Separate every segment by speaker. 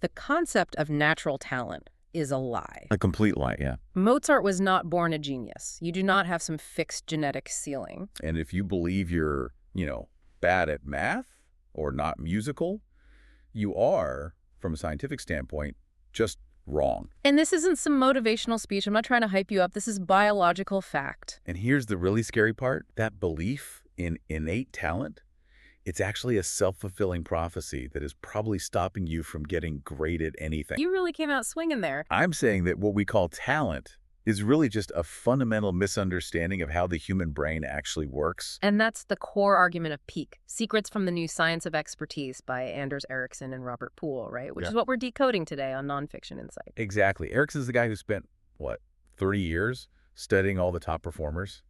Speaker 1: the concept of natural talent is a lie.
Speaker 2: A complete lie, yeah.
Speaker 1: Mozart was not born a genius. You do not have some fixed genetic ceiling.
Speaker 2: And if you believe you're, bad at math or not musical, you are, from a scientific standpoint, just wrong.
Speaker 1: And this isn't some motivational speech. I'm not trying to hype you up. This is biological fact.
Speaker 2: And here's the really scary part. That belief in innate talent, it's actually a self-fulfilling prophecy that is probably stopping you from getting great at anything.
Speaker 1: You really came out swinging there.
Speaker 2: I'm saying that what we call talent is really just a fundamental misunderstanding of how the human brain actually works.
Speaker 1: And that's the core argument of peak. Secrets from the New Science of Expertise by Anders Ericsson and Robert Pool, right? Which is what we're decoding today on Nonfiction Insights.
Speaker 2: Exactly. Ericsson's the guy who spent, 30 years studying all the top performers?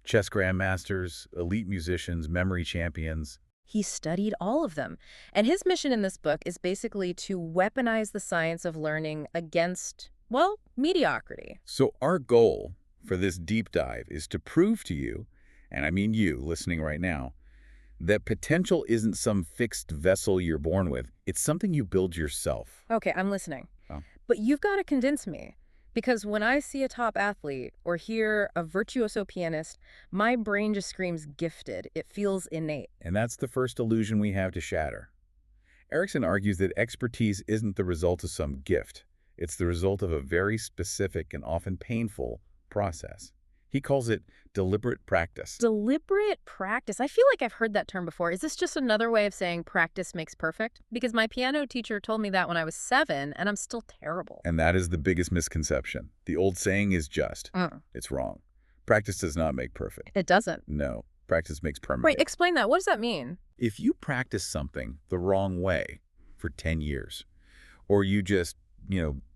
Speaker 2: Chess grandmasters, elite musicians, memory champions.
Speaker 1: He studied all of them. And his mission in this book is basically to weaponize the science of learning against, mediocrity.
Speaker 2: So our goal for this deep dive is to prove to you, and I mean you listening right now, that potential isn't some fixed vessel you're born with. It's something you build yourself.
Speaker 1: Okay, I'm listening.
Speaker 2: Oh.
Speaker 1: But you've got to convince me. Because when I see a top athlete or hear a virtuoso pianist, my brain just screams gifted. It feels innate.
Speaker 2: And that's the first illusion we have to shatter. Ericsson argues that expertise isn't the result of some gift. It's the result of a very specific and often painful process. He calls it deliberate practice.
Speaker 1: Deliberate practice. I feel like I've heard that term before. Is this just another way of saying practice makes perfect? Because my piano teacher told me that when I was 7, and I'm still terrible.
Speaker 2: And that is the biggest misconception. The old saying is just. It's wrong. Practice does not make perfect.
Speaker 1: It doesn't.
Speaker 2: No. Practice makes permanent.
Speaker 1: Wait, explain that. What does that mean?
Speaker 2: If you practice something the wrong way for 10 years, or you just,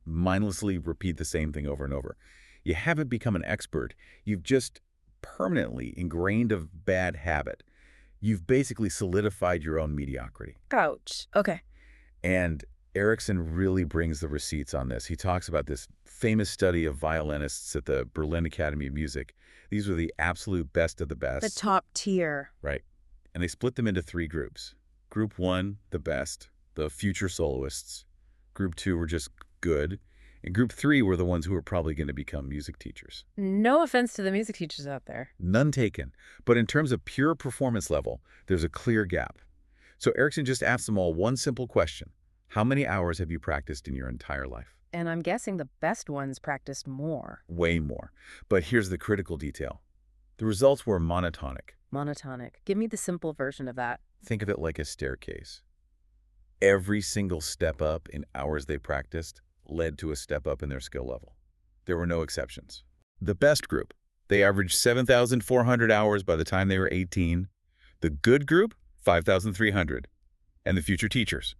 Speaker 2: mindlessly repeat the same thing over and over, you haven't become an expert. You've just permanently ingrained a bad habit. You've basically solidified your own mediocrity.
Speaker 1: Ouch. Okay.
Speaker 2: And Ericsson really brings the receipts on this. He talks about this famous study of violinists at the Berlin Academy of Music. These were the absolute best of the best.
Speaker 1: The top tier.
Speaker 2: Right. And they split them into 3 groups. Group 1, the best, the future soloists. Group 2 were just good. And group 3 were the ones who were probably going to become music teachers.
Speaker 1: No offense to the music teachers out there.
Speaker 2: None taken. But in terms of pure performance level, there's a clear gap. So Ericsson just asked them all one simple question. How many hours have you practiced in your entire life?
Speaker 1: And I'm guessing the best ones practiced more.
Speaker 2: Way more. But here's the critical detail. The results were monotonic.
Speaker 1: Monotonic. Give me the simple version of that.
Speaker 2: Think of it like a staircase. Every single step up in hours they practiced led to a step up in their skill level. There were no exceptions. The best group, they averaged 7,400 hours by the time they were 18. The good group, 5,300. And the future teachers,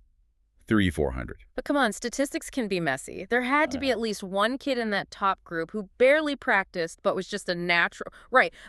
Speaker 2: 3,400.
Speaker 1: But come on, statistics can be messy. There had to be at least one kid in that top group who barely practiced but was just a natural,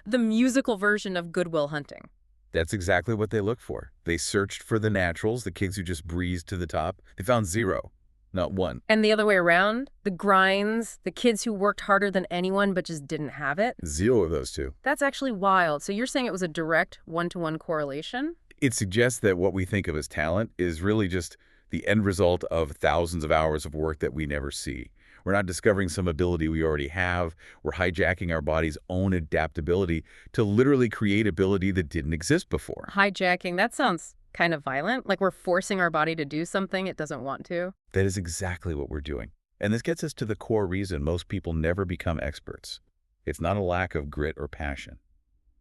Speaker 1: the musical version of Good Will Hunting.
Speaker 2: That's exactly what they looked for. They searched for the naturals, the kids who just breezed to the top. They found 0. Not 1.
Speaker 1: And the other way around, the grinds, the kids who worked harder than anyone but just didn't have it.
Speaker 2: 0 of those 2.
Speaker 1: That's actually wild. So you're saying it was a direct one-to-one correlation?
Speaker 2: It suggests that what we think of as talent is really just the end result of thousands of hours of work that we never see. We're not discovering some ability we already have. We're hijacking our body's own adaptability to literally create ability that didn't exist before.
Speaker 1: Hijacking, that sounds kind of violent, like we're forcing our body to do something it doesn't want to.
Speaker 2: That is exactly what we're doing. And this gets us to the core reason most people never become experts. It's not a lack of grit or passion.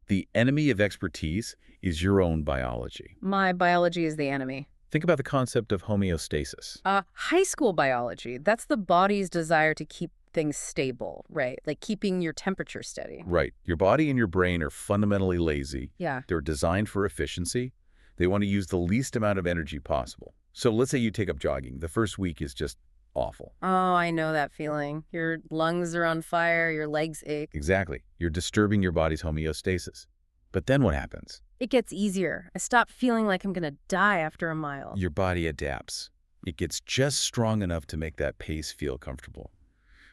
Speaker 2: The enemy of expertise is your own biology.
Speaker 1: My biology is the enemy.
Speaker 2: Think about the concept of homeostasis.
Speaker 1: High school biology, that's the body's desire to keep things stable, right? Like keeping your temperature steady.
Speaker 2: Right. Your body and your brain are fundamentally lazy.
Speaker 1: Yeah.
Speaker 2: They're designed for efficiency. They want to use the least amount of energy possible. So let's say you take up jogging. The first week is just awful.
Speaker 1: Oh, I know that feeling. Your lungs are on fire, your legs ache.
Speaker 2: Exactly. You're disturbing your body's homeostasis. But then what happens?
Speaker 1: It gets easier. I stop feeling like I'm going to die after a mile.
Speaker 2: Your body adapts. It gets just strong enough to make that pace feel comfortable.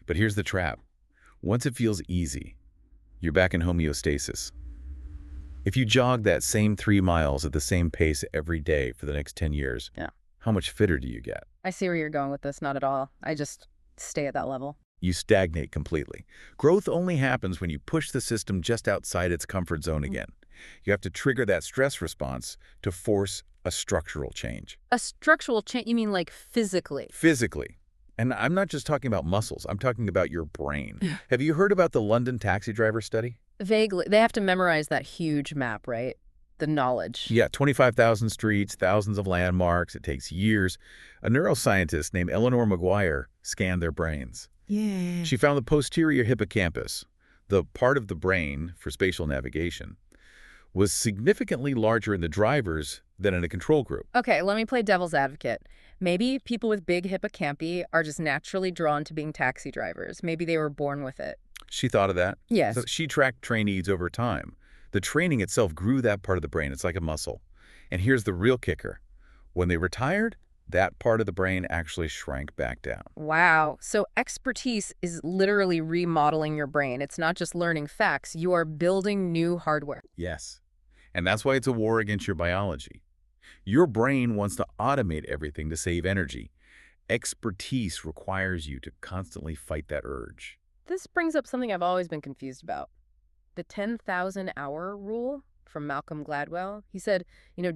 Speaker 2: But here's the trap. Once it feels easy, you're back in homeostasis. If you jog that same 3 miles at the same pace every day for the next 10 years,
Speaker 1: yeah,
Speaker 2: how much fitter do you get?
Speaker 1: I see where you're going with this. Not at all. I just stay at that level.
Speaker 2: You stagnate completely. Growth only happens when you push the system just outside its comfort zone again. You have to trigger that stress response to force a structural change.
Speaker 1: A structural change, you mean like physically?
Speaker 2: Physically. And I'm not just talking about muscles. I'm talking about your brain. Have you heard about the London taxi driver study?
Speaker 1: Vaguely. They have to memorize that huge map, right? The knowledge.
Speaker 2: Yeah, 25,000 streets, thousands of landmarks. It takes years. A neuroscientist named Eleanor McGuire scanned their brains.
Speaker 1: Yeah.
Speaker 2: She found the posterior hippocampus, the part of the brain for spatial navigation, was significantly larger in the drivers than in a control group.
Speaker 1: Okay, let me play devil's advocate. Maybe people with big hippocampi are just naturally drawn to being taxi drivers. Maybe they were born with it.
Speaker 2: She thought of that.
Speaker 1: Yes.
Speaker 2: So she tracked trainees over time. The training itself grew that part of the brain. It's like a muscle. And here's the real kicker. When they retired, that part of the brain actually shrank back down.
Speaker 1: Wow. So expertise is literally remodeling your brain. It's not just learning facts. You are building new hardware.
Speaker 2: Yes. And that's why it's a war against your biology. Your brain wants to automate everything to save energy. Expertise requires you to constantly fight that urge.
Speaker 1: This brings up something I've always been confused about. The 10,000-hour rule from Malcolm Gladwell. He said,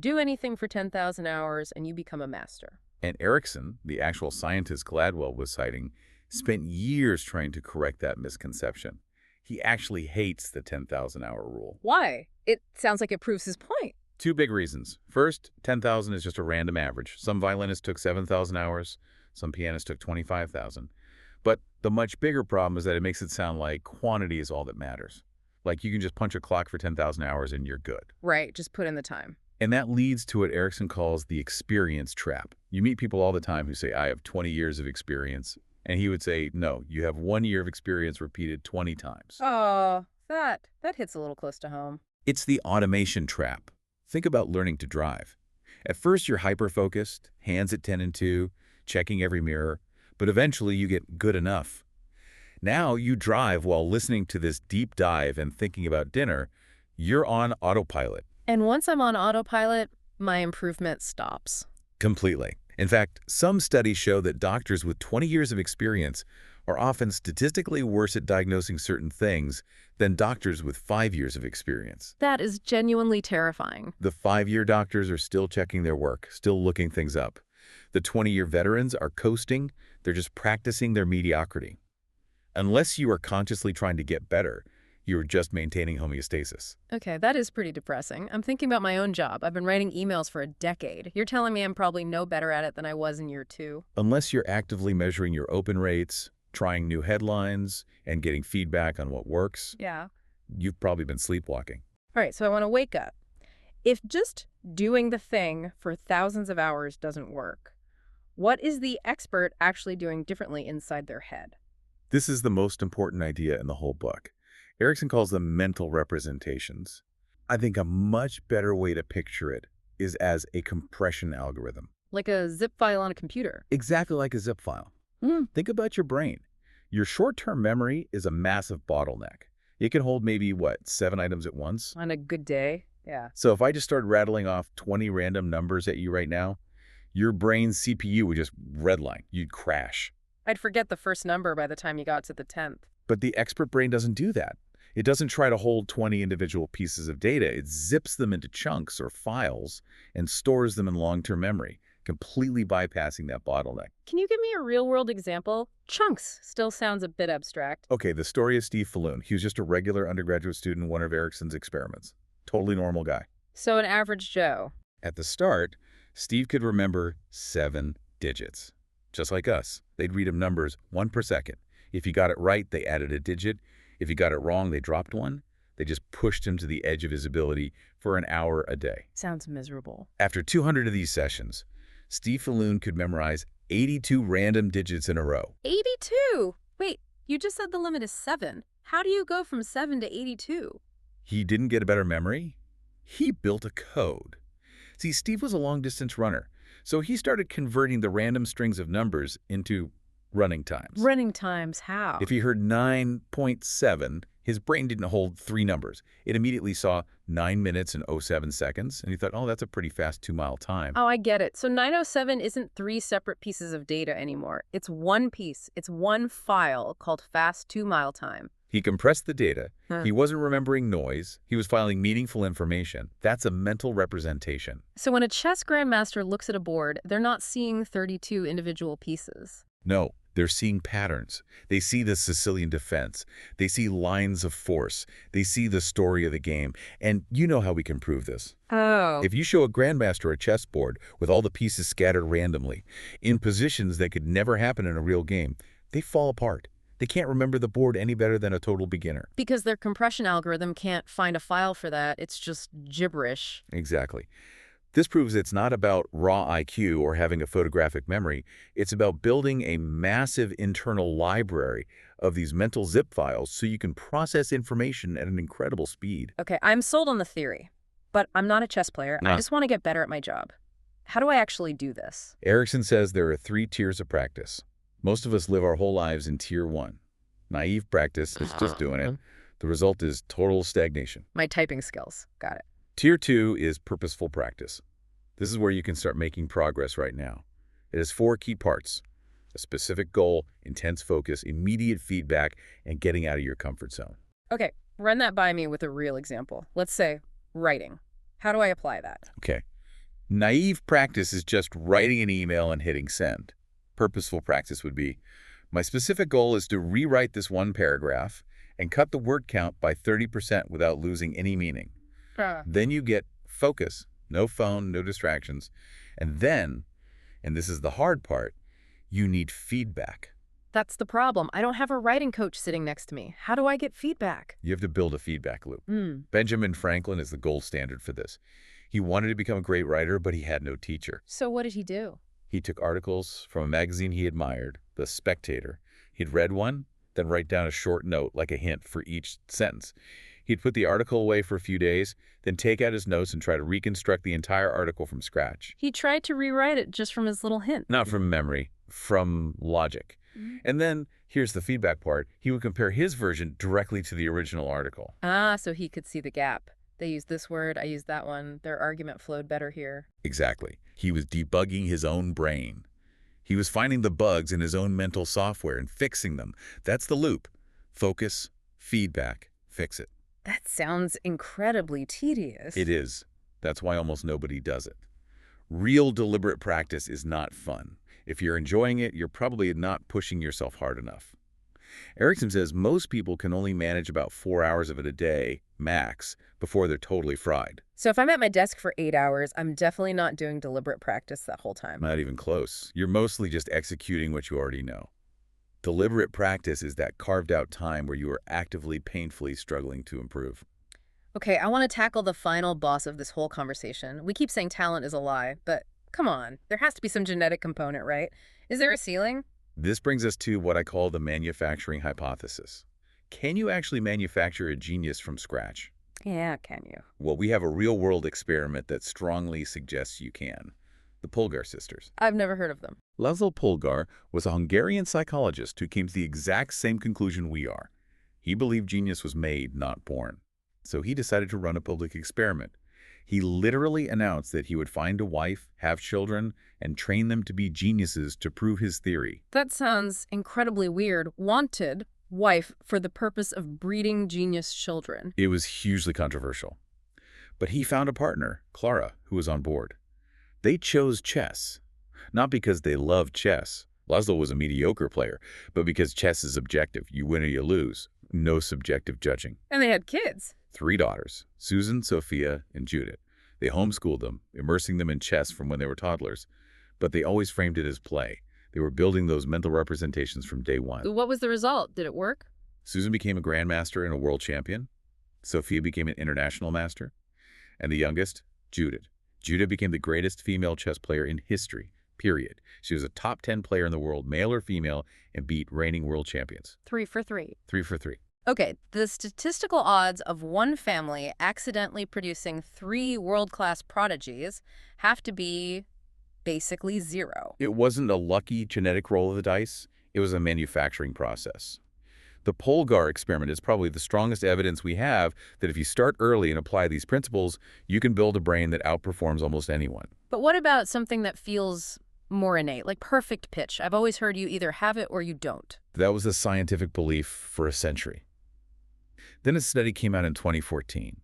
Speaker 1: do anything for 10,000 hours and you become a master.
Speaker 2: And Ericsson, the actual scientist Gladwell was citing, spent years trying to correct that misconception. He actually hates the 10,000-hour rule.
Speaker 1: Why? It sounds like it proves his point.
Speaker 2: Two big reasons. First, 10,000 is just a random average. Some violinists took 7,000 hours. Some pianists took 25,000. But the much bigger problem is that it makes it sound like quantity is all that matters. Like you can just punch a clock for 10,000 hours and you're good.
Speaker 1: Right, just put in the time.
Speaker 2: And that leads to what Ericsson calls the experience trap. You meet people all the time who say, I have 20 years of experience. And he would say, no, you have 1 year of experience repeated 20 times.
Speaker 1: Oh, that hits a little close to home.
Speaker 2: It's the automation trap. Think about learning to drive. At first, you're hyper-focused, hands at 10 and 2, checking every mirror, but eventually you get good enough. Now you drive while listening to this deep dive and thinking about dinner. You're on autopilot.
Speaker 1: And once I'm on autopilot, my improvement stops.
Speaker 2: Completely. In fact, some studies show that doctors with 20 years of experience are often statistically worse at diagnosing certain things than doctors with 5 years of experience.
Speaker 1: That is genuinely terrifying.
Speaker 2: The 5-year doctors are still checking their work, still looking things up. The 20-year veterans are coasting. They're just practicing their mediocrity. Unless you are consciously trying to get better, you're just maintaining homeostasis.
Speaker 1: Okay, that is pretty depressing. I'm thinking about my own job. I've been writing emails for a decade. You're telling me I'm probably no better at it than I was in year 2?
Speaker 2: Unless you're actively measuring your open rates, trying new headlines, and getting feedback on what works,
Speaker 1: Yeah.
Speaker 2: you've probably been sleepwalking.
Speaker 1: All right, so I want to wake up. If just doing the thing for thousands of hours doesn't work, what is the expert actually doing differently inside their head?
Speaker 2: This is the most important idea in the whole book. Ericsson calls them mental representations. I think a much better way to picture it is as a compression algorithm.
Speaker 1: Like a zip file on a computer.
Speaker 2: Exactly like a zip file. Think about your brain. Your short-term memory is a massive bottleneck. It can hold maybe, 7 items at once?
Speaker 1: On a good day? Yeah.
Speaker 2: So if I just started rattling off 20 random numbers at you right now, your brain's CPU would just redline. You'd crash.
Speaker 1: I'd forget the first number by the time you got to the 10th.
Speaker 2: But the expert brain doesn't do that. It doesn't try to hold 20 individual pieces of data. It zips them into chunks or files and stores them in long-term memory, completely bypassing that bottleneck.
Speaker 1: Can you give me a real-world example? Chunks still sounds a bit abstract.
Speaker 2: Okay, the story of Steve Falloon. He was just a regular undergraduate student in one of Ericsson's experiments. Totally normal guy.
Speaker 1: So an average Joe.
Speaker 2: At the start, Steve could remember 7 digits. Just like us, they'd read him numbers 1 per second. If he got it right, they added a digit. If he got it wrong, they dropped 1. They just pushed him to the edge of his ability for an hour a day.
Speaker 1: Sounds miserable.
Speaker 2: After 200 of these sessions, Steve Falloon could memorize 82 random digits in a row.
Speaker 1: 82? Wait, you just said the limit is 7. How do you go from 7 to 82?
Speaker 2: He didn't get a better memory. He built a code. See, Steve was a long-distance runner, so he started converting the random strings of numbers into running times.
Speaker 1: Running times, how?
Speaker 2: If he heard 9.7, His brain didn't hold three numbers. It immediately saw 9 minutes and 07 seconds, and he thought, oh, that's a pretty fast 2-mile time.
Speaker 1: Oh, I get it. So 907 isn't three separate pieces of data anymore. It's one piece. It's one file called fast 2-mile time.
Speaker 2: He compressed the data. He wasn't remembering noise. He was filing meaningful information. That's a mental representation.
Speaker 1: So when a chess grandmaster looks at a board, they're not seeing 32 individual pieces.
Speaker 2: No, they're seeing patterns. They see the Sicilian defense. They see lines of force. They see the story of the game. And you know how we can prove this.
Speaker 1: Oh.
Speaker 2: If you show a grandmaster a chessboard with all the pieces scattered randomly, in positions that could never happen in a real game, they fall apart. They can't remember the board any better than a total beginner.
Speaker 1: Because their compression algorithm can't find a file for that. It's just gibberish.
Speaker 2: Exactly. This proves it's not about raw IQ or having a photographic memory. It's about building a massive internal library of these mental zip files so you can process information at an incredible speed.
Speaker 1: Okay, I'm sold on the theory, but I'm not a chess player. I just want to get better at my job. How do I actually do this?
Speaker 2: Ericsson says there are 3 tiers of practice. Most of us live our whole lives in tier 1. Naive practice is just doing it. The result is total stagnation.
Speaker 1: My typing skills. Got it.
Speaker 2: Tier 2 is purposeful practice. This is where you can start making progress right now. It has 4 key parts: a specific goal, intense focus, immediate feedback, and getting out of your comfort zone.
Speaker 1: Okay, run that by me with a real example. Let's say writing. How do I apply that?
Speaker 2: Okay. Naive practice is just writing an email and hitting send. Purposeful practice would be, my specific goal is to rewrite this one paragraph and cut the word count by 30% without losing any meaning. Then you get focus, no phone, no distractions. And then, and this is the hard part, you need feedback.
Speaker 1: That's the problem. I don't have a writing coach sitting next to me. How do I get feedback?
Speaker 2: You have to build a feedback loop. Benjamin Franklin is the gold standard for this. He wanted to become a great writer, but he had no teacher.
Speaker 1: So what did he do?
Speaker 2: He took articles from a magazine he admired, The Spectator. He'd read one, then write down a short note, like a hint for each sentence. He'd put the article away for a few days, then take out his notes and try to reconstruct the entire article from scratch.
Speaker 1: He tried to rewrite it just from his little hint.
Speaker 2: Not from memory, from logic. And then, here's the feedback part, he would compare his version directly to the original article.
Speaker 1: Ah, so he could see the gap. They used this word, I used that one. Their argument flowed better here.
Speaker 2: Exactly. He was debugging his own brain. He was finding the bugs in his own mental software and fixing them. That's the loop. Focus, feedback, fix it.
Speaker 1: That sounds incredibly tedious.
Speaker 2: It is. That's why almost nobody does it. Real deliberate practice is not fun. If you're enjoying it, you're probably not pushing yourself hard enough. Ericsson says most people can only manage about 4 hours of it a day, max, before they're totally fried.
Speaker 1: So if I'm at my desk for 8 hours, I'm definitely not doing deliberate practice that whole time.
Speaker 2: Not even close. You're mostly just executing what you already know. Deliberate practice is that carved-out time where you are actively, painfully struggling to improve.
Speaker 1: Okay, I want to tackle the final boss of this whole conversation. We keep saying talent is a lie, but come on. There has to be some genetic component, right? Is there a ceiling?
Speaker 2: This brings us to what I call the manufacturing hypothesis. Can you actually manufacture a genius from scratch?
Speaker 1: Yeah, can you?
Speaker 2: Well, we have a real-world experiment that strongly suggests you can. The Polgar sisters.
Speaker 1: I've never heard of them.
Speaker 2: Laszlo Polgar was a Hungarian psychologist who came to the exact same conclusion we are. He believed genius was made, not born. So he decided to run a public experiment. He literally announced that he would find a wife, have children, and train them to be geniuses to prove his theory.
Speaker 1: That sounds incredibly weird. Wanted wife for the purpose of breeding genius children.
Speaker 2: It was hugely controversial. But he found a partner, Clara, who was on board. They chose chess, not because they loved chess. Laszlo was a mediocre player, but because chess is objective. You win or you lose. No subjective judging.
Speaker 1: And they had kids.
Speaker 2: 3 daughters, Susan, Sophia, and Judith. They homeschooled them, immersing them in chess from when they were toddlers. But they always framed it as play. They were building those mental representations from day one.
Speaker 1: What was the result? Did it work?
Speaker 2: Susan became a grandmaster and a world champion. Sophia became an international master. And the youngest, Judith. Judith became the greatest female chess player in history, period. She was a top 10 player in the world, male or female, and beat reigning world champions.
Speaker 1: 3 for 3.
Speaker 2: 3 for 3.
Speaker 1: Okay, the statistical odds of one family accidentally producing 3 world-class prodigies have to be basically 0.
Speaker 2: It wasn't a lucky genetic roll of the dice. It was a manufacturing process. The Polgar experiment is probably the strongest evidence we have that if you start early and apply these principles, you can build a brain that outperforms almost anyone.
Speaker 1: But what about something that feels more innate, like perfect pitch? I've always heard you either have it or you don't.
Speaker 2: That was a scientific belief for a century. Then a study came out in 2014.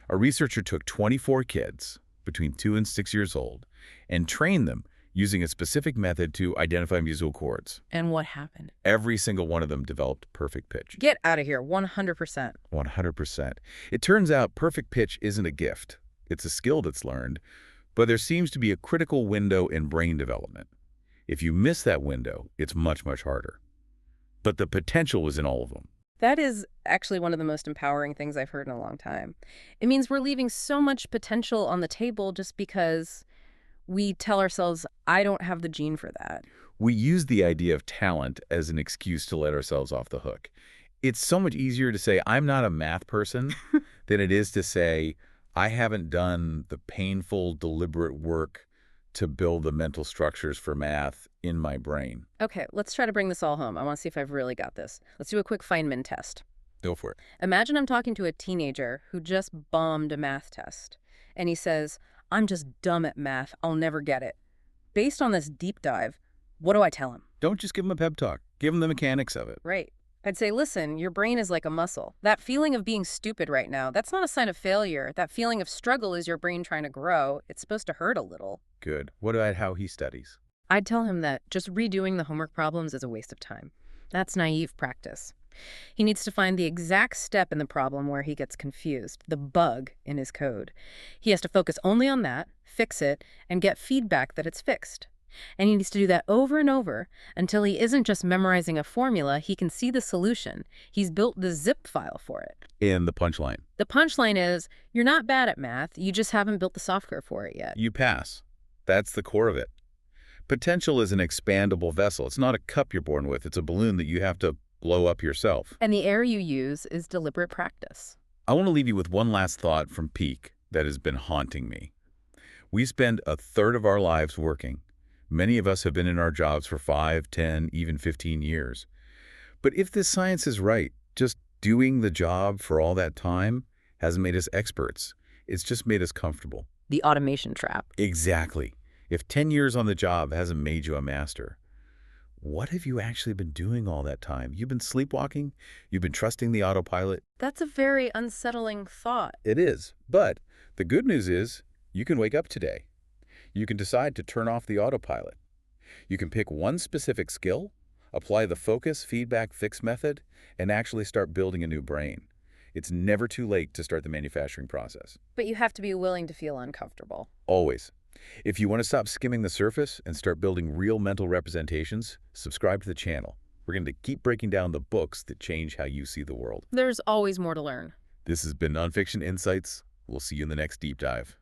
Speaker 2: A researcher took 24 kids between 2 and 6 years old and trained them using a specific method to identify musical chords.
Speaker 1: And what happened?
Speaker 2: Every single one of them developed perfect pitch.
Speaker 1: Get out of here, 100%.
Speaker 2: 100%. It turns out perfect pitch isn't a gift. It's a skill that's learned, but there seems to be a critical window in brain development. If you miss that window, it's much, much harder. But the potential was in all of them.
Speaker 1: That is actually one of the most empowering things I've heard in a long time. It means we're leaving so much potential on the table just because we tell ourselves, I don't have the gene for that.
Speaker 2: We use the idea of talent as an excuse to let ourselves off the hook. It's so much easier to say, I'm not a math person, than it is to say, I haven't done the painful, deliberate work to build the mental structures for math in my brain.
Speaker 1: Okay, let's try to bring this all home. I want to see if I've really got this. Let's do a quick Feynman test.
Speaker 2: Go for it.
Speaker 1: Imagine I'm talking to a teenager who just bombed a math test, and he says, I'm just dumb at math. I'll never get it. Based on this deep dive, what do I tell him?
Speaker 2: Don't just give him a pep talk. Give him the mechanics of it.
Speaker 1: Right. I'd say, listen, your brain is like a muscle. That feeling of being stupid right now, that's not a sign of failure. That feeling of struggle is your brain trying to grow. It's supposed to hurt a little.
Speaker 2: Good. What about how he studies?
Speaker 1: I'd tell him that just redoing the homework problems is a waste of time. That's naive practice. He needs to find the exact step in the problem where he gets confused, the bug in his code. He has to focus only on that, fix it, and get feedback that it's fixed. And he needs to do that over and over until he isn't just memorizing a formula, he can see the solution. He's built the zip file for it.
Speaker 2: And the punchline.
Speaker 1: The punchline is, you're not bad at math, you just haven't built the software for it yet.
Speaker 2: You pass. That's the core of it. Potential is an expandable vessel. It's not a cup you're born with. It's a balloon that you have to blow up yourself.
Speaker 1: And the air you use is deliberate practice.
Speaker 2: I want to leave you with one last thought from Peak that has been haunting me. We spend a third of our lives working. Many of us have been in our jobs for 5, 10, even 15 years. But if this science is right, just doing the job for all that time hasn't made us experts. It's just made us comfortable.
Speaker 1: The automation trap.
Speaker 2: Exactly. If 10 years on the job hasn't made you a master, what have you actually been doing all that time? You've been sleepwalking? You've been trusting the autopilot?
Speaker 1: That's a very unsettling thought.
Speaker 2: It is. But the good news is you can wake up today. You can decide to turn off the autopilot. You can pick one specific skill, apply the focus, feedback, fix method, and actually start building a new brain. It's never too late to start the manufacturing process.
Speaker 1: But you have to be willing to feel uncomfortable.
Speaker 2: Always. If you want to stop skimming the surface and start building real mental representations, subscribe to the channel. We're going to keep breaking down the books that change how you see the world.
Speaker 1: There's always more to learn.
Speaker 2: This has been Nonfiction Insights. We'll see you in the next deep dive.